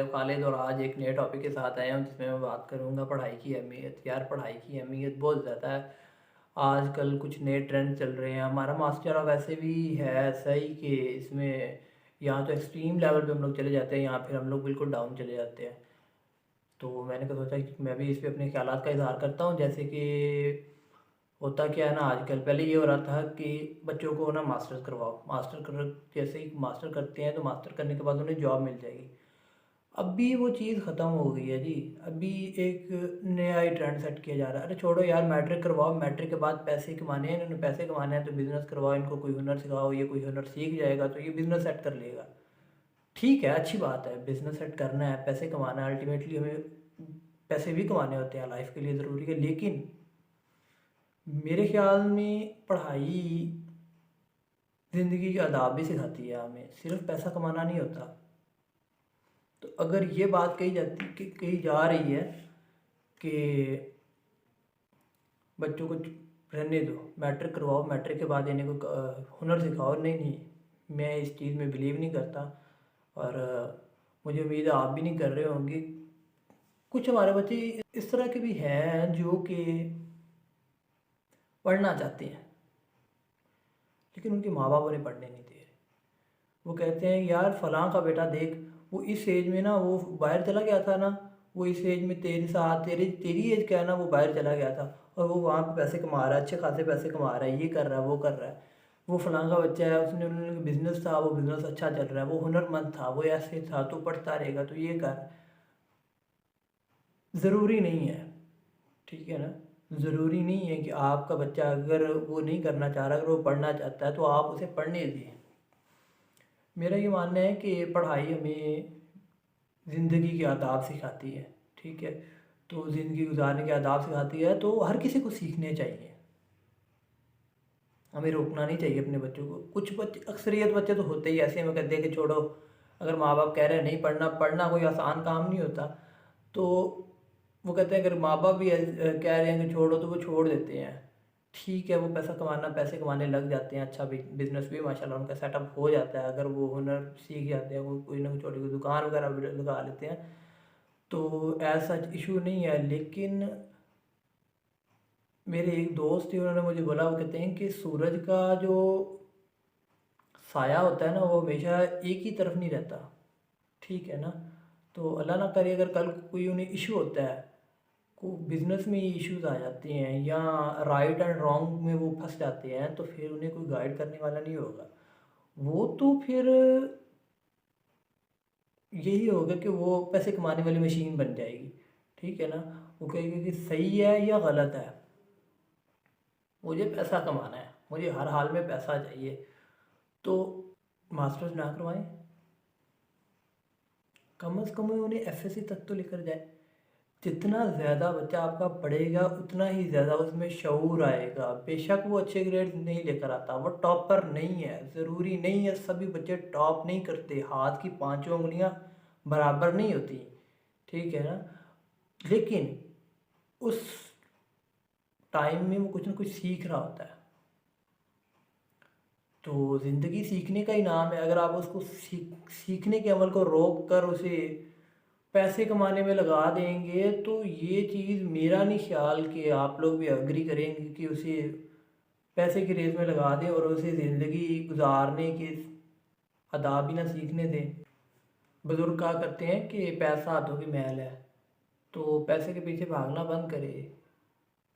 खालिद और आज एक नए टॉपिक के साथ आया हूँ जिसमें मैं बात करूँगा पढ़ाई की अहमियत। यार पढ़ाई की अहमियत बहुत ज़्यादा है। आजकल कुछ नए ट्रेंड चल रहे हैं। हमारा मास्टर वैसे भी है सही कि इसमें यहाँ तो एक्सट्रीम लेवल पे हम लोग चले जाते हैं, यहाँ फिर हम लोग बिल्कुल डाउन चले जाते हैं। तो मैंने कहा सोचा कि मैं भी इस पे अपने ख्यालात का इज़हार करता हूँ। जैसे कि होता क्या है ना, आजकल पहले ये हो रहा था कि बच्चों को ना मास्टर्स करवाओ, मास्टर कर जैसे ही मास्टर करते हैं तो मास्टर करने के बाद उन्हें जॉब मिल जाएगी। अभी वो चीज़ ख़त्म हो गई है जी। अभी एक नया ही ट्रेंड सेट किया जा रहा है। अरे छोड़ो यार, मैट्रिक करवाओ, मैट्रिक के बाद पैसे कमाने हैं, इन्होंने पैसे कमाने हैं तो बिज़नेस करवाओ, इनको कोई हुनर सिखाओ, ये कोई हुनर सीख जाएगा तो ये बिज़नेस सेट कर लेगा। ठीक है, अच्छी बात है, बिज़नेस सेट करना है, पैसे कमाना है, अल्टीमेटली हमें पैसे भी कमाने होते हैं, लाइफ के लिए ज़रूरी है। लेकिन मेरे ख्याल में पढ़ाई ज़िंदगी के आदाब भी सिखाती है हमें, सिर्फ पैसा कमाना नहीं होता। तो अगर ये बात कही जा रही है कि बच्चों को रहने दो, मैट्रिक करवाओ, मैट्रिक के बाद इन्हें कोई हुनर सिखाओ, नहीं नहीं, मैं इस चीज़ में बिलीव नहीं करता। और मुझे उम्मीद है आप भी नहीं कर रहे होंगे। कुछ हमारे बच्चे इस तरह के भी हैं जो कि पढ़ना चाहते हैं लेकिन उनके माँ बाप उन्हें पढ़ने नहीं दे रहे। वो कहते हैं यार फलां का बेटा देख, वो इस एज में ना वो बाहर चला गया था ना, वो इस एज में तेरे साथ तेरी एज क्या है ना, वो बाहर चला गया था और वो वहाँ पे पैसे कमा रहा है, अच्छे खासे पैसे कमा रहा है, ये कर रहा है, वो कर रहा है। वो फलां का बच्चा है, उसने उन्होंने बिजनेस था, वो बिजनेस अच्छा चल रहा है, वो हुनरमंद था, वो ऐसे था, तो पढ़ता रहेगा तो ये कर। ज़रूरी नहीं है, ठीक है ना, ज़रूरी नहीं है कि आपका बच्चा अगर वो नहीं करना चाह रहा, अगर वो पढ़ना चाहता है तो आप उसे पढ़ने दें। मेरा ये मानना है कि पढ़ाई हमें ज़िंदगी के आदाब सिखाती है, ठीक है। तो ज़िंदगी गुजारने के आदाब सिखाती है तो हर किसी को सीखने चाहिए, हमें रोकना नहीं चाहिए अपने बच्चों को। कुछ बच्चे, अक्सरियत बच्चे तो होते ही ऐसे में कहते हैं कि छोड़ो, अगर माँ बाप कह रहे हैं नहीं पढ़ना, पढ़ना कोई आसान काम नहीं होता। तो वो कहते हैं अगर माँ बाप भी कह रहे हैं कि छोड़ो तो वो छोड़ देते हैं। ठीक है, वो पैसे कमाने लग जाते हैं, अच्छा बिजनेस भी माशाल्लाह उनका सेटअप हो जाता है। अगर वो हुनर सीख जाते हैं, वो कोई ना कोई छोटी कोई दुकान वगैरह भी लगा लेते हैं, तो ऐसा इशू नहीं है। लेकिन मेरे एक दोस्त थे, उन्होंने मुझे बोला, वो कहते हैं कि सूरज का जो साया होता है ना, वो हमेशा एक ही तरफ नहीं रहता, ठीक है ना। तो अल्लाह ना करे अगर कल कोई उन्हें इशू होता है, को बिज़नेस में ये इश्यूज आ जाते हैं या राइट एंड रॉन्ग में वो फंस जाते हैं, तो फिर उन्हें कोई गाइड करने वाला नहीं होगा। वो तो फिर यही होगा कि वो पैसे कमाने वाली मशीन बन जाएगी, ठीक है ना। वो कहेगी कि सही है या गलत है, मुझे पैसा कमाना है, मुझे हर हाल में पैसा चाहिए। तो मास्टर्स ना करवाएं, कम से कम उन्हें एफएससी तक तो लेकर जाए। जितना ज़्यादा बच्चा आपका पढ़ेगा उतना ही ज़्यादा उसमें शऊर आएगा। बेशक वो अच्छे ग्रेड नहीं लेकर आता, वो टॉपर नहीं है, ज़रूरी नहीं है सभी बच्चे टॉप नहीं करते, हाथ की पांचों उंगलियां बराबर नहीं होती, ठीक है ना। लेकिन उस टाइम में वो कुछ ना कुछ सीख रहा होता है। तो ज़िंदगी सीखने का ही नाम है। अगर आप उसको सीखने के अमल को रोक कर उसे पैसे कमाने में लगा देंगे तो ये चीज़, मेरा नहीं ख्याल कि आप लोग भी अग्री करेंगे कि उसे पैसे की रेस में लगा दें और उसे ज़िंदगी गुजारने के आदाब ही ना सीखने दें। बुज़ुर्ग कहा करते हैं कि पैसा हाथों की मैल है, तो पैसे के पीछे भागना बंद करें।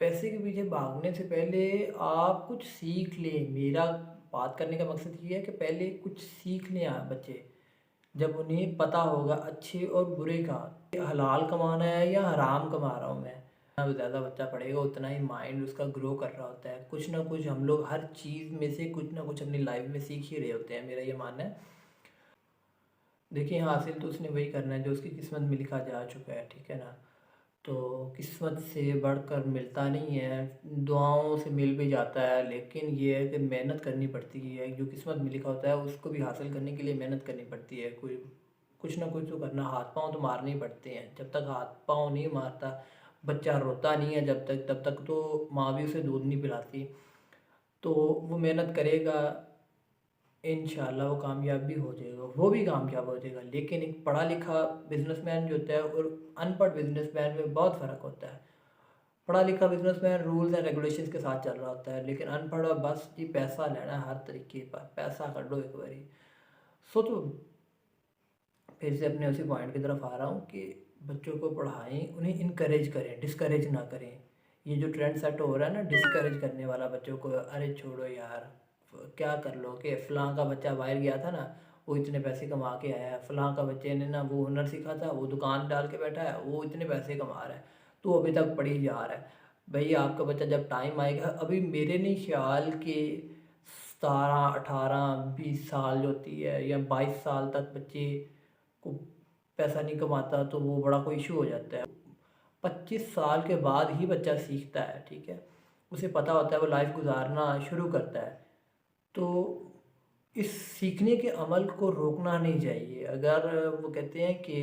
पैसे के पीछे भागने से पहले आप कुछ सीख लें। मेरा बात करने का मकसद ये है कि पहले कुछ सीख लें आप बच्चे, जब उन्हें पता होगा अच्छे और बुरे का, हलाल कमाना है या हराम कमा रहा हूँ मैं। जितना ज़्यादा बच्चा पढ़ेगा उतना ही माइंड उसका ग्रो कर रहा होता है। कुछ ना कुछ हम लोग हर चीज़ में से कुछ ना कुछ अपनी लाइफ में सीख ही रहे होते हैं, मेरा ये मानना है। देखिए, हासिल तो उसने वही करना है जो उसकी किस्मत में लिखा जा चुका है, ठीक है ना। तो किस्मत से बढ़कर मिलता नहीं है, दुआओं से मिल भी जाता है, लेकिन ये है कि मेहनत करनी पड़ती है। जो किस्मत में लिखा होता है उसको भी हासिल करने के लिए मेहनत करनी पड़ती है। कोई कुछ ना कुछ तो करना, हाथ पांव तो मारने ही पड़ते हैं। जब तक हाथ पांव नहीं मारता, बच्चा रोता नहीं है जब तक, तब तक तो माँ भी उसे दूध नहीं पिलाती। तो वो मेहनत करेगा, इंशाल्लाह वो कामयाब भी हो जाएगा, वो भी कामयाब हो जाएगा। लेकिन एक पढ़ा लिखा बिजनेसमैन जो होता है और अनपढ़ बिजनेसमैन में बहुत फ़र्क होता है। पढ़ा लिखा बिजनेसमैन रूल्स एंड रेगुलेशंस के साथ चल रहा होता है, लेकिन अनपढ़ और बस जी पैसा लेना है हर तरीके पर, पैसा कर दो एक बारी। सो तो फिर से अपने उसी पॉइंट की तरफ आ रहा हूँ कि बच्चों को पढ़ाएं, उन्हें इनकरेज करें, डिस्करेज ना करें। ये जो ट्रेंड सेट हो रहा है ना डिस्करेज करने वाला बच्चों को, अरे छोड़ो यार, क्या कर लो कि फ़लाँ का बच्चा बाहर गया था ना, वो इतने पैसे कमा के आया है, फ़लाँ का बच्चे ने ना वो हुनर सीखा था, वो दुकान डाल के बैठा है, वो इतने पैसे कमा रहा है, तो अभी तक पढ़ी जा रहा है। भाई आपका बच्चा जब टाइम आएगा, अभी मेरे नहीं ख्याल के 17 18 20 साल जो होती है या 22 साल तक बच्चे को पैसा नहीं कमाता तो वो बड़ा कोई इशू हो जाता है। 25 साल के बाद ही बच्चा सीखता है, ठीक है, उसे पता होता है, वो लाइफ गुजारना शुरू करता है। तो इस सीखने के अमल को रोकना नहीं चाहिए। अगर वो कहते हैं कि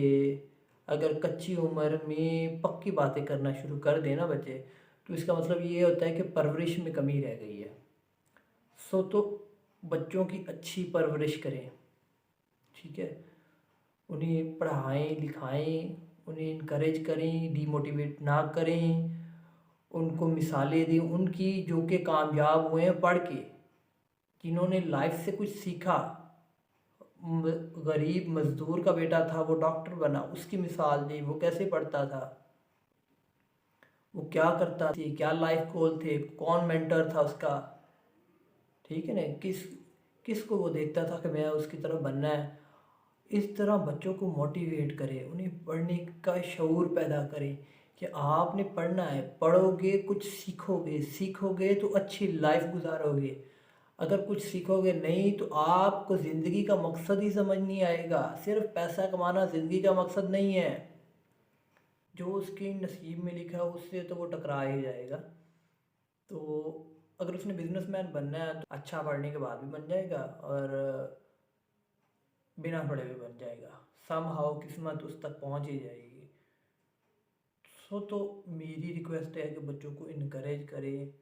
अगर कच्ची उम्र में पक्की बातें करना शुरू कर देना बच्चे, तो इसका मतलब ये होता है कि परवरिश में कमी रह गई है। सो तो बच्चों की अच्छी परवरिश करें, ठीक है, उन्हें पढ़ाएं लिखाएं, उन्हें इनकरेज करें, डीमोटिवेट ना करें, उनको मिसालें दें उनकी जो कि कामयाब हुए हैं पढ़ के, जिन्होंने लाइफ से कुछ सीखा। गरीब मजदूर का बेटा था, वो डॉक्टर बना, उसकी मिसाल दी, वो कैसे पढ़ता था, वो क्या करता थी, क्या लाइफ गोल थे, कौन मेंटर था उसका, ठीक है ना, किसको वो देखता था कि मैं उसकी तरह बनना है। इस तरह बच्चों को मोटिवेट करें, उन्हें पढ़ने का शऊर पैदा करें कि आपने पढ़ना है, पढ़ोगे कुछ सीखोगे, सीखोगे तो अच्छी लाइफ गुजारोगे। अगर कुछ सीखोगे नहीं तो आपको ज़िंदगी का मकसद ही समझ नहीं आएगा। सिर्फ पैसा कमाना ज़िंदगी का मकसद नहीं है। जो उसके नसीब में लिखा है उससे तो वो टकरा ही जाएगा। तो अगर उसने बिजनेसमैन बनना है तो अच्छा पढ़ने के बाद भी बन जाएगा और बिना पढ़े भी बन जाएगा। समहाउ किस्मत उस तक पहुंच ही जाएगी। सो तो मेरी रिक्वेस्ट है कि बच्चों को इनकरेज करें,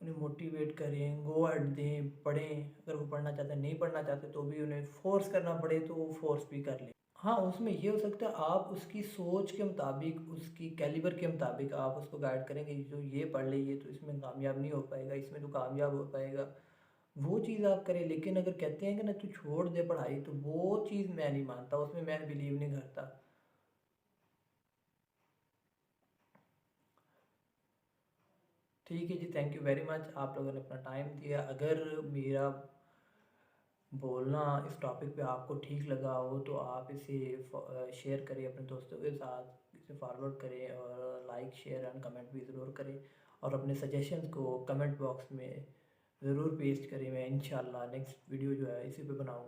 उन्हें मोटिवेट करें, गो अहेड दें, पढ़ें। अगर वो पढ़ना चाहते हैं, नहीं पढ़ना चाहते तो भी उन्हें फोर्स करना पड़े तो वो फोर्स भी कर लें। हाँ, उसमें ये हो सकता है आप उसकी सोच के मुताबिक, उसकी कैलिबर के मुताबिक आप उसको गाइड करेंगे, जो ये पढ़ ले ये तो इसमें कामयाब नहीं हो पाएगा, इसमें तो कामयाब हो पाएगा, वो चीज़ आप करें। लेकिन अगर कहते हैं कि ना तू छोड़ दे पढ़ाई, तो वो चीज़ मैं नहीं मानता, उसमें मैं बिलीव नहीं करता। ठीक है जी, थैंक यू वेरी मच, आप लोगों ने अपना टाइम दिया। अगर मेरा बोलना इस टॉपिक पे आपको ठीक लगा हो तो आप इसे शेयर करें अपने दोस्तों के साथ, इसे फॉरवर्ड करें और लाइक शेयर एंड कमेंट भी ज़रूर करें। और अपने सजेशंस को कमेंट बॉक्स में ज़रूर पेस्ट करें। मैं इंशाल्लाह नेक्स्ट वीडियो जो है इसी पे बनाऊँगा।